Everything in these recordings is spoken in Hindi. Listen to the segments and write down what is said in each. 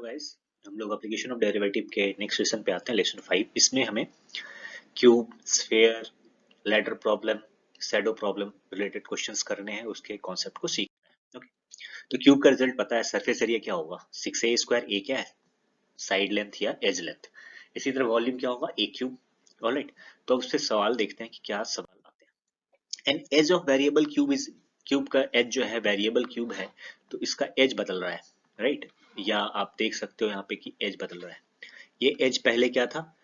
गाइस, हम लोग एप्लीकेशन ऑफ डेरिवेटिव के नेक्स्ट लेसन पे आते हैं, लेसन 5। इसमें हमें cube, sphere, ladder problem, shadow problem related questions करने हैं, उसके कॉन्सेप्ट को सीखना है। ओके, तो क्यूब का रिजल्ट पता है, सरफेस एरिया क्या होगा 6a²। ए क्या है, साइड लेंथ या एज लेंथ। इसी तरह वॉल्यूम क्या होगा, ए क्यूब। ऑलराइट, तो अब उससे सवाल देखते हैं कि क्या सवाल आते हैं। An edge of variable cube is, cube का एज जो है वेरिएबल क्यूब है, तो इसका एज बदल रहा है, राइट। या आप देख सकते हो यहाँ पे कि एज बदल रहा है। ये एज पहले क्या था,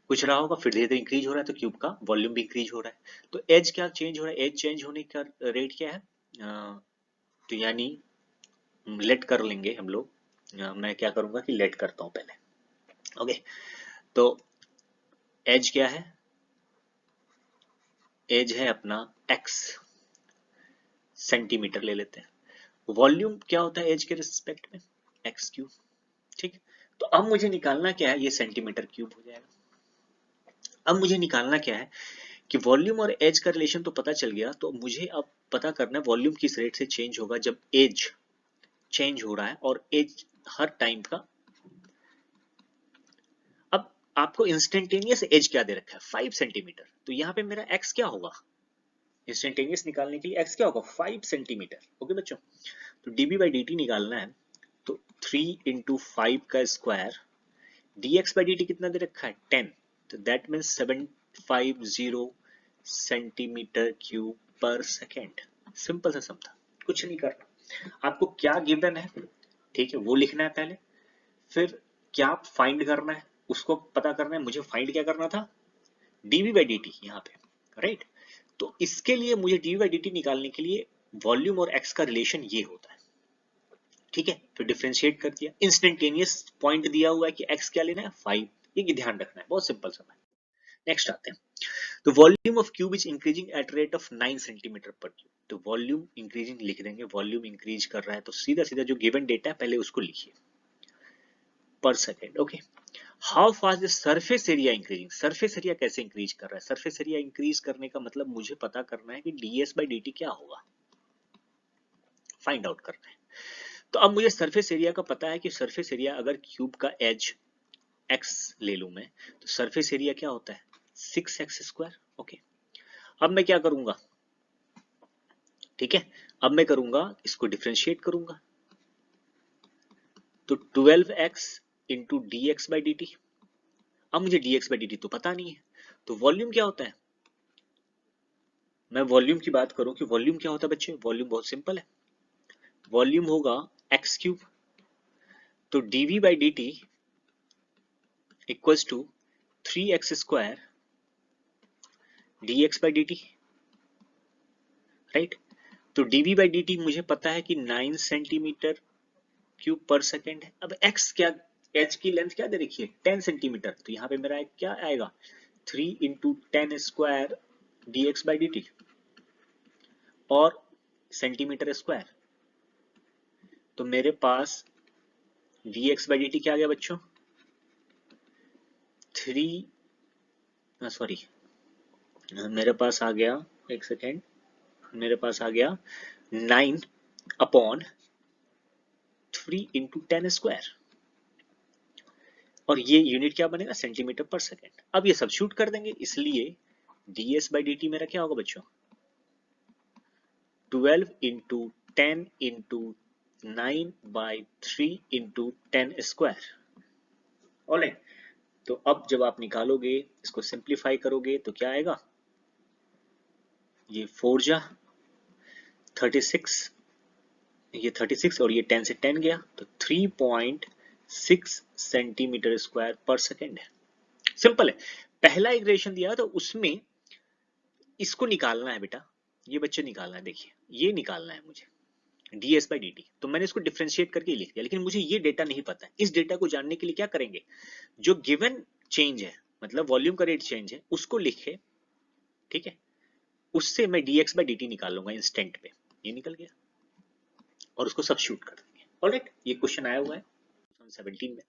कुछ रहा होगा, फिर धीरे धीरे इंक्रीज हो रहा है, तो क्यूब का वॉल्यूम भी इंक्रीज हो रहा है। तो एज क्या चेंज हो रहा है, एज चेंज होने का रेट क्या है, तो यानी लेट कर लेंगे हम लोग। मैं क्या करूंगा कि लेट करता हूं पहले। ओके, तो एज क्या है, एज है अपना एक्स, सेंटीमीटर ले लेते हैं। वॉल्यूम क्या होता है एज के रिस्पेक्ट में, एक्स क्यूब। ठीक, तो अब मुझे निकालना क्या है, ये सेंटीमीटर क्यूब हो जाएगा। अब मुझे निकालना क्या है कि वॉल्यूम और एज का रिलेशन तो पता चल गया, तो मुझे अब पता करना है वॉल्यूम किस रेट से चेंज होगा जब एज चेंज हो रहा है, और एज हर टाइम का। अब आपको इंस्टेंटेनियस एज क्या दे रखा है, 5 सेंटीमीटर, तो यहाँ पे मेरा एक्स क्या होगा, इंस्टेंटेनियस निकालने के लिए एक्स क्या होगा, 5 सेंटीमीटर। ओके बच्चों, तो dB बाई dt निकालना है, तो 3 इंटू 5 का स्क्वायर, dx बाई dt कितना दे रखा है, 10, तो दैट मीन्स 750 सेंटीमीटर क्यूब पर सेकेंड। सिंपल सा सम था, कुछ नहीं करना। आपको क्या गिवन है, ठीक है, वो लिखना है पहले, फिर क्या फाइंड करना है उसको पता करना है। मुझे फाइंड क्या करना था, dV बाई dt यहाँ पे, राइट। तो इसके लिए मुझे dV बाई dt निकालने के लिए वॉल्यूम और x का रिलेशन ये होता है, ठीक है। फिर डिफरेंशिएट कर दिया, इंस्टेंटेनियस पॉइंट दिया हुआ है कि x क्या लेना है, 5, ये ध्यान रखना है, बहुत सिंपल सा है। नेक्स्ट आते हैं, तो volume of cube is increasing at rate of 9 centimetre पर क्यूब। तो वॉल्यूम इंक्रीजिंग लिख देंगे, वॉल्यूम इंक्रीज कर रहा है, तो सीधा सीधा जो गिवन डेटा है पहले उसको लिखिए, पर second. Okay, how fast the surface area increasing, surface area कैसे इंक्रीज कर रहा है। सरफेस एरिया इंक्रीज करने का मतलब मुझे पता करना है कि ds बाई dt क्या होगा, फाइंड आउट करना है। तो अब मुझे सरफेस एरिया का पता है कि सरफेस एरिया अगर क्यूब का एज x ले लूं मैं, तो सरफेस एरिया क्या होता है, 6x²। ओके, अब मैं क्या करूंगा, ठीक है, अब मैं करूंगा इसको डिफरेंशिएट करूंगा, तो 12x into D x by d T. अब मुझे dx बाई dt तो पता नहीं है, तो वॉल्यूम क्या होता है, मैं वॉल्यूम की बात करूं कि वॉल्यूम क्या होता है बच्चे, वॉल्यूम बहुत सिंपल है, वॉल्यूम होगा एक्स क्यूब, तो dv by dt equals to 3x² dx by dt, right. तो dv बाई dt मुझे पता है कि 9 सेंटीमीटर क्यूब पर सेकेंड है। अब x क्या, h की लेंथ क्या दे रखी है, 10 सेंटीमीटर, तो यहाँ पे मेरा क्या आएगा, 3 इंटू 10² dx बाई dt, और सेंटीमीटर स्क्वायर, तो मेरे पास dx बाई dt क्या आ गया बच्चों, 3, सॉरी, मेरे पास आ गया, एक सेकेंड, मेरे पास आ गया 9/3 इंटू 10², और ये यूनिट क्या बनेगा, सेंटीमीटर पर सेकेंड। अब ये सब्स्टिट्यूट कर देंगे, इसलिए ds बाई dt मेरा क्या होगा बच्चों, 12 इंटू 10 इंटू 9/3 इंटू 10²। ऑलराइट, तो अब जब आप निकालोगे, इसको सिंप्लीफाई करोगे, तो क्या आएगा, ये 4 जा 36, ये 36 और ये 10 से 10 गया, तो 3.6 सेंटीमीटर स्क्वायर पर सेकेंड है। सिंपल है, पहला इक्वेशन दिया तो उसमें इसको निकालना है बेटा, ये बच्चे निकालना है, देखिए ये निकालना है मुझे ds बाई dt, तो मैंने इसको डिफरेंशिएट करके लिख दिया, लेकिन मुझे ये डेटा नहीं पता है। इस डेटा को जानने के लिए क्या करेंगे, जो गिवन चेंज है, मतलब वॉल्यूम का रेट चेंज है, उसको लिखे, ठीक है, उससे मैं dx बाई dt निकाल लूंगा इंस्टेंट पे, ये निकल गया, और उसको सब्स्टिट्यूट कर देंगे। ऑलराइट, ये क्वेश्चन आया हुआ है 2017 में।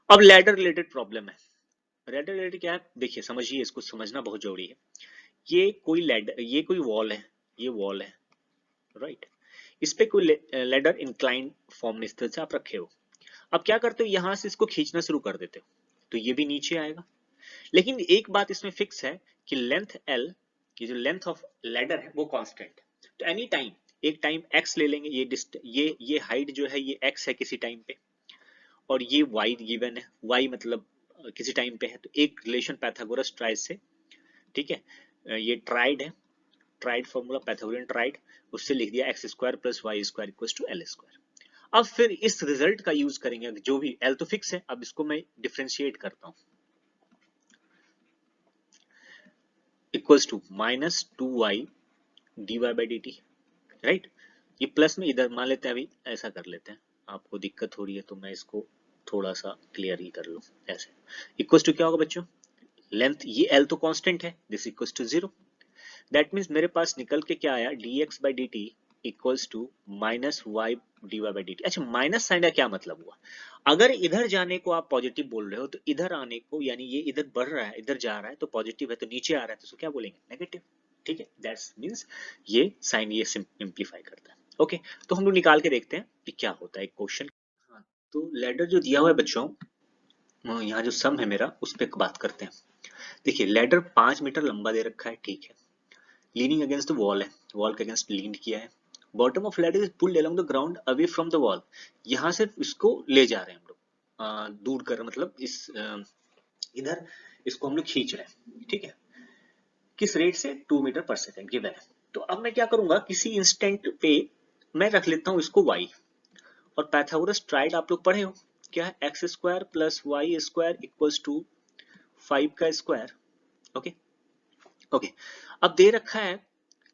अब लैडर रिलेटेड प्रॉब्लम है। लैडर रिलेटेड क्या है, देखिए समझिए, इसको समझना बहुत जरूरी है। ये कोई लैडर, ये कोई वॉल है, ये वॉल है, राइट। इस पे कोई लैडर इंक्लाइन फॉर्म में इस तरह से आप रखे हो, अब क्या करते हो, यहां से इसको खींचना शुरू कर देते हो तो ये भी नीचे आएगा। लेकिन एक बात इसमें फिक्स है कि लेंथ एल, ये जो लेंथ ऑफ लैडर है वो कांस्टेंट है। तो एनी टाइम, एक टाइम x ले लेंगे, ये हाइट जो है ये x है किसी टाइम पे, और ये y गिवन है, y मतलब किसी टाइम पे है, तो एक रिलेशन पाइथागोरस ट्राइड से, ठीक है, ये ट्राइड है, ट्राइड फॉर्मूला पाइथागोरियन ट्राइड, उससे लिख दिया x square plus y square equal to l square. अब फिर इस रिजल्ट का यूज करेंगे, जो भी एल तो फिक्स है, अब इसको मैं डिफरेंशिएट करता हूं, equals to minus two y d y by d t, right. ये प्लस में इधर मान लेते हैं, अभी ऐसा कर लेते हैं, आपको दिक्कत हो रही है तो मैं इसको थोड़ा सा क्लियर ही कर लूं, ऐसे इक्वल्स टू क्या होगा बच्चों, लेंथ ये एल तो कांस्टेंट है, this equals to 0, that means मेरे पास निकल के क्या आया, dx by dt equals to minus y d y by d t. अच्छा, माइनस साइन का क्या मतलब हुआ, अगर इधर जाने को आप पॉजिटिव बोल रहे हो तो इधर आने को, यानी ये इधर बढ़ रहा है, इधर जा रहा है तो पॉजिटिव है, तो नीचे आ रहा है तो उसको क्या बोलेंगे, नेगेटिव, ठीक है। दैट्स मीन्स ये साइन ये सिंप्लीफाई करता है। ओके, तो हम लोग निकाल के देखते हैं कि क्या होता है क्वेश्चन। हाँ, तो लेडर जो दिया हुआ है बच्चों, यहाँ जो सम है मेरा उस पर बात करते हैं। देखिए लेडर 5 मीटर लंबा दे रखा है, ठीक है, लीनिंग अगेंस्ट द वॉल है, वॉल के अगेंस्ट लीन किया है, bottom of ladder is pulled along the ground away from the wall, यहाँ से इसको ले जा रहे हैं हम लोग, दूर कर, मतलब इस इधर इसको हम लोग खींच रहे हैं, ठीक है, किस रेट से, 2 मीटर पर सेकंड गिवन है। तो अब मैं क्या करूंगा, किसी इंस्टेंट पे मैं रख लेता हूँ इसको y, और पाइथागोरस ट्राइड आप लोग पढ़े हो, क्या है, x square plus y square equals to 5 का स्क्वायर, ओके। ओके, अब दे रखा है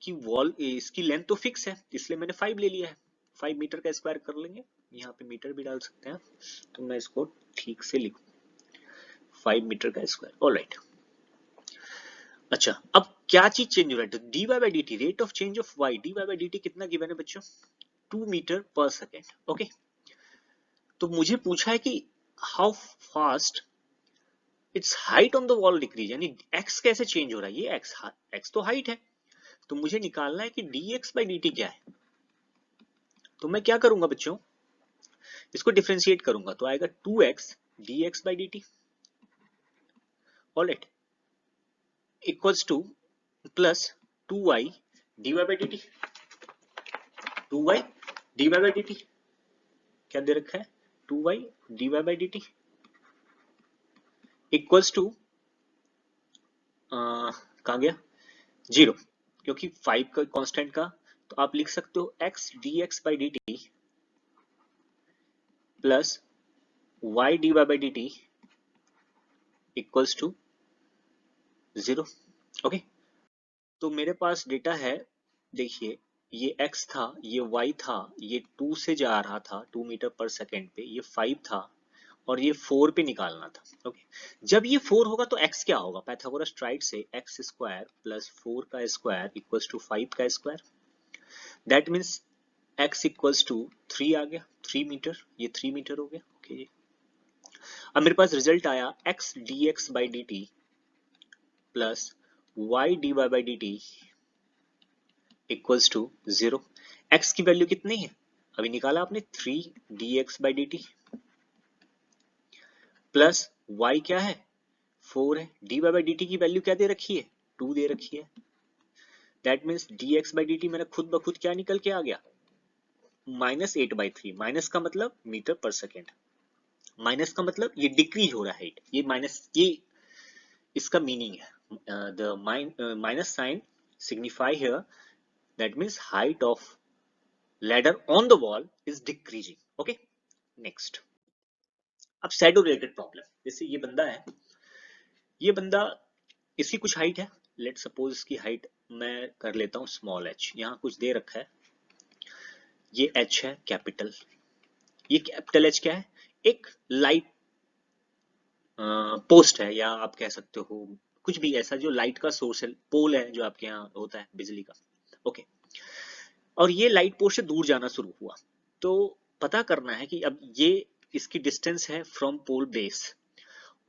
कि वॉल इसकी लेंथ तो फिक्स है, इसलिए मैंने 5 ले लिया है, 5 मीटर का स्क्वायर कर लेंगे, यहाँ पे मीटर भी डाल सकते हैं, तो मैं इसको ठीक से लिखूं, 5 मीटर का स्क्वायर, ऑलराइट। अच्छा, अब क्या चीज चेंज हो रहा है, तो d y by d t, rate of change of y d y by d t कितना गिवन है बच्चों, 2 मीटर पर सेकेंड, ओके। तो मुझे पूछा है कि how fast it's height on the wall decrease, यानी एक्स कैसे चेंज हो रहा है, ये एक्स तो हाइट है, तो मुझे निकालना है कि dx by dt क्या है। तो मैं क्या करूंगा बच्चों, इसको डिफरेंशिएट करूंगा तो आएगा 2x dx by dt, alright, equals two plus 2y dy by dt, 2y dy by dt क्या दे रखा है, 2y dy by dt equals to कहाँ गया, 0, क्योंकि 5 का कांस्टेंट का, तो आप लिख सकते हो x dx by dt plus y dy by dt equals to 0, okay. तो मेरे पास डेटा है, देखिए ये x था, ये y था, ये 2 से जा रहा था 2 मीटर पर सेकेंड पे, ये 5 था, और ये 4 पे निकालना था, ओके। जब ये 4 होगा तो x क्या होगा, पाइथागोरस ट्राइड से x स्क्वायर प्लस 4 का स्क्वायर इक्वल्स टू 5 का square, that means x equals to 3 आ गया, 3 मीटर, ये 3 मीटर हो गया, ओके। अब मेरे पास रिजल्ट आया x dx by dt plus y dy by dt equals to 0, x की वैल्यू कितनी है, अभी निकाला आपने 3 dx by dt plus y क्या है, 4 है, dy by dt की वैल्यू क्या दे रखी है, 2 दे रखी है, that means dx by dt मेरा खुद ब खुद क्या निकल के आ गया, -8/3, माइनस का मतलब मीटर पर सेकेंड, माइनस का मतलब ये डिक्रीज हो रहा है, ये माइनस, ये इसका मीनिंग है, the minus sign signify here, that means height of ladder on the wall is decreasing, okay। next, अब shadow related problem, जैसे ये बंदा है, ये बंदा, इसकी कुछ हाइट है, लेट सपोज इसकी हाइट मैं कर लेता हूँ स्मॉल h, यहाँ कुछ दे रखा है, ये h है कैपिटल, ये कैपिटल H क्या है, एक लाइट पोस्ट है, या आप कह सकते हो कुछ भी ऐसा जो लाइट का सोर्स है, पोल है जो आपके यहाँ होता है बिजली का, ओके। और ये लाइट पोस्ट से दूर जाना शुरू हुआ, तो पता करना है कि अब ये इसकी डिस्टेंस है फ्रॉम पोल बेस,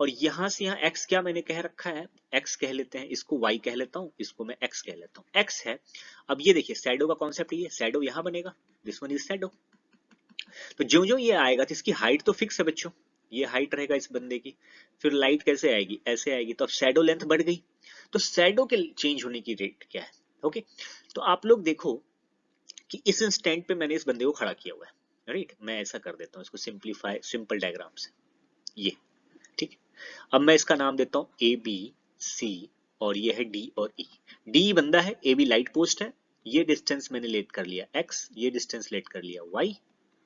और यहां से यहाँ x क्या मैंने कह रखा है, x कह लेते हैं, इसको y कह लेता हूं, इसको मैं x कह लेता हूं, x है। अब ये देखिए शैडो का कॉन्सेप्ट, ये शैडो यहां बनेगा, दिस वन इज शैडो, तो ज्यो ज्यो ये आएगा तो इसकी हाइट तो फिक्स है बच्चों, ये हाइट रहेगा इस बंदे की, फिर लाइट कैसे आएगी, ऐसे आएगी, तो अब शैडो लेंथ बढ़ गई, तो शैडो के चेंज होने की रेट क्या है। ओके, तो आप लोग देखो कि इस इंस्टेंट पे मैंने इस बंदे को खड़ा किया हुआ है, राइट। मैं ऐसा कर देता हूँ इसको सिंपलीफाई सिंपल डायग्राम से, ये ठीक। अब मैं इसका नाम देता हूँ ए बी सी, और ये है डी और ई। डी बंदा है, ए बी लाइट पोस्ट है, ये डिस्टेंस मैंने लेट कर लिया x, ये डिस्टेंस लेट कर लिया y,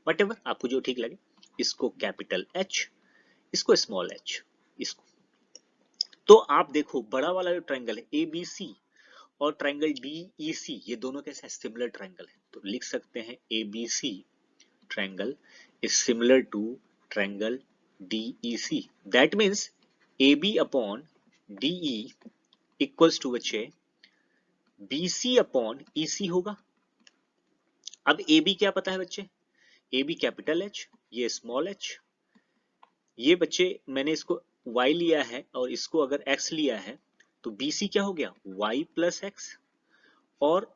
वट आपको जो ठीक लगे। इसको कैपिटल H, इसको स्मॉल h, इसको। तो आप देखो बड़ा वाला जो ट्रायंगल है ए बी सी और ट्रायंगल डी ई सी, ये दोनों कैसे है, सिमिलर ट्रायंगल है, तो लिख सकते हैं A B C triangle is similar to triangle DEC. That means AB upon DE equals to बच्चे BC upon EC होगा। अब AB क्या पता है बच्चे, AB कैपिटल H, ये स्मॉल h, ये बच्चे मैंने इसको y लिया है और इसको अगर x लिया है, तो BC क्या हो गया y प्लस x, और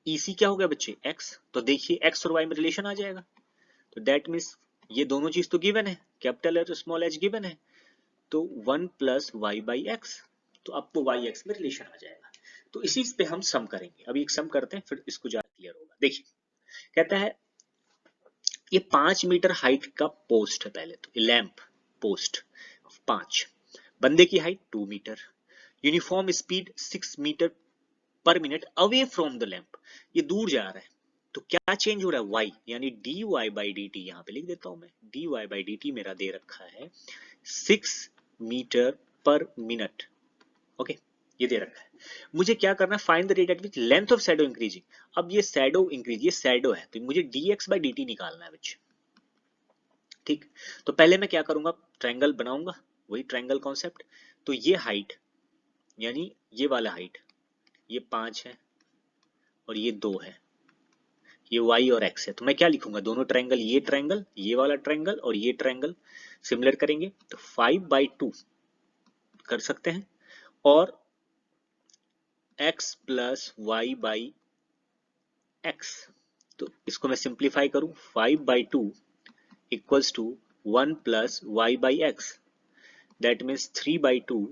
EC क्या हो गया बच्चे x। तो देखिए x और y में रिलेशन आ जाएगा, तो दैट मीन्स ये दोनों चीज तो गिवन है, कैपिटल एच और स्मॉल एच गिवन है, तो 1 प्लस वाई बाई एक्स, तो आपको वाई एक्स में रिलेशन आ जाएगा। तो इसी पे हम सम करेंगे, अभी एक सम करते हैं फिर इसको ज्यादा क्लियर होगा। देखिए कहता है ये 5 मीटर हाइट का पोस्ट है, पहले तो लैंप पोस्ट 5, बंदे की height 2 metre, uniform speed 6 metre per minute away from the lamp, ये दूर जा रहा है, तो क्या चेंज हो रहा है y, यानी dy बाई डी टी, यहां पे लिख देता हूं मैं, dy बाई डी टी मेरा दे रखा है 6 मीटर पर मिनट। ओके, ये दे रखा है, मुझे क्या करना है, find the rate at which length of shadow increasing. अब ये शैडो इंक्रीज, ये शैडो है, तो मुझे dx बाई डी टी निकालना है बच्चे, ठीक। तो पहले मैं क्या करूंगा, ट्रायंगल बनाऊंगा, वही ट्रायंगल कॉन्सेप्ट। तो ये हाइट यानी ये वाला हाइट, ये 5 है और ये 2 है, ये y और x है, तो मैं क्या लिखूंगा, दोनों ट्रायंगल, ये वाला ट्रायंगल और ये ट्रायंगल सिमिलर करेंगे, तो 5/2 कर सकते हैं, और x plus y by x, तो इसको मैं सिंप्लीफाई करूं, 5/2 equals to 1 plus y by x, that means 3/2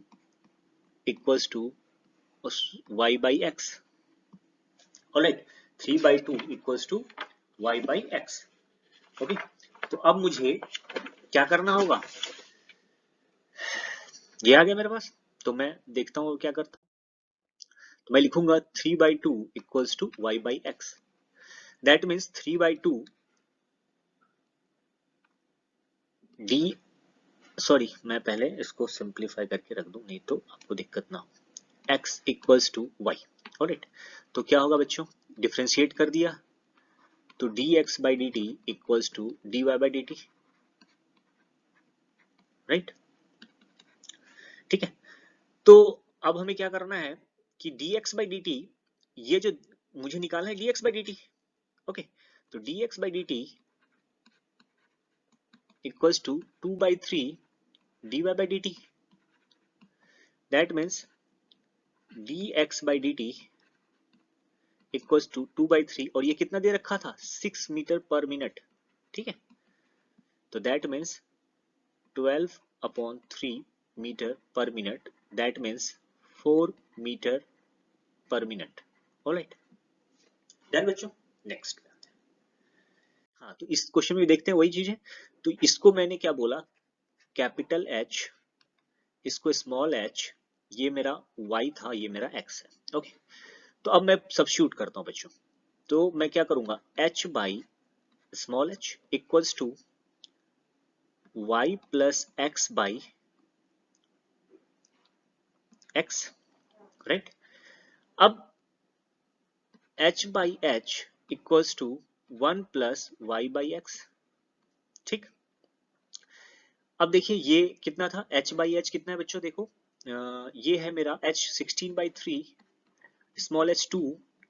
equals to y by x. Alright, 3/2 equals to y by x. Okay, तो अब मुझे क्या करना होगा, ये आ गया मेरे पास, तो मैं देखता हूँ क्या करता हूँ, तो मैं लिखूंगा 3/2 equals to y by x, that means 3/2 D, sorry मैं पहले इसको सिंप्लीफाई करके रख दूं, नहीं तो आपको दिक्कत ना हो, x equals to y. Alright, तो क्या होगा बच्चों, डिफरेंशिएट कर दिया, तो dx by d t equals to dy by d t, right, ठीक है। तो अब हमें क्या करना है कि dx बाई डी टी, ये जो मुझे निकालना है dx by d t, okay, तो dx by d t equals to 2/3 dy by d t, that means dx by d t equals to 2/3, और ये कितना दे रखा था, 6 मीटर पर मिनट, ठीक है, तो that means 12/3 metre per minute, that means 4 metre per minute. Alright, done बच्चों, नेक्स्ट। हाँ, तो इस क्वेश्चन में देखते हैं वही चीज है, तो इसको मैंने क्या बोला, कैपिटल H, इसको स्मॉल h, ये मेरा y था, ये मेरा x है। ओके, तो अब मैं सब्स्टिट्यूट करता हूँ बच्चों, तो मैं क्या करूंगा, h by small h equals to y plus x by x, right. अब h by h equals to 1 plus y by x, ठीक। अब देखिए ये कितना था, h बाई h कितना है बच्चों, देखो ये है मेरा h 16/3 small h 2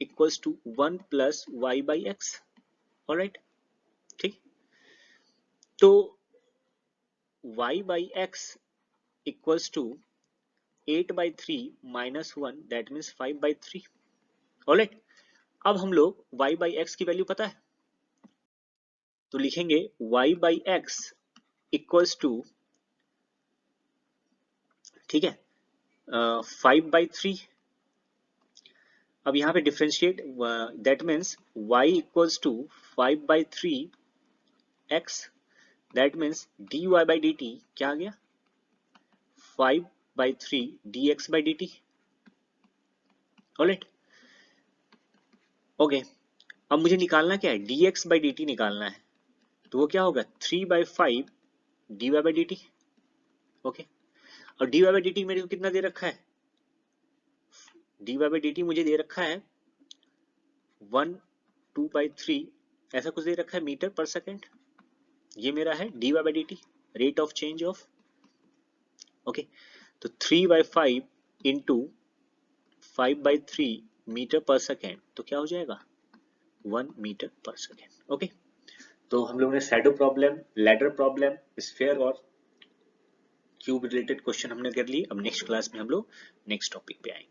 equals to 1 plus y by x, alright, ठीक। तो y by x equals to 8/3 minus 1, that means 5/3, alright. अब हम लोग y बाई x की वैल्यू पता है, तो लिखेंगे y by x equals to, ठीक है, 5/3। अब यहाँ पे differentiate, that means y equals to 5/3 x, that means dy by d t क्या आ गया, 5/3 dx by d T. Alright, okay. अब मुझे निकालना क्या है, dx बाई डी टी निकालना है, तो वो क्या होगा 3/5 dy by d t. Okay, और dy बाई डी टी मेरे को कितना दे रखा है, dy बाई डी टी मुझे दे रखा है 1/2/3 ऐसा कुछ दे रखा है मीटर पर सेकेंड। ये मेरा है dy by d t, rate of change of. Okay, तो 3/5 इंटू 5/3 मीटर पर सेकेंड, तो क्या हो जाएगा 1 मीटर पर सेकेंड। ओके, तो हम लोग ने shadow problem, ladder problem, sphere और क्यूब रिलेटेड क्वेश्चन हमने कर लिए। अब नेक्स्ट क्लास में हम लोग नेक्स्ट टॉपिक पे आएंगे।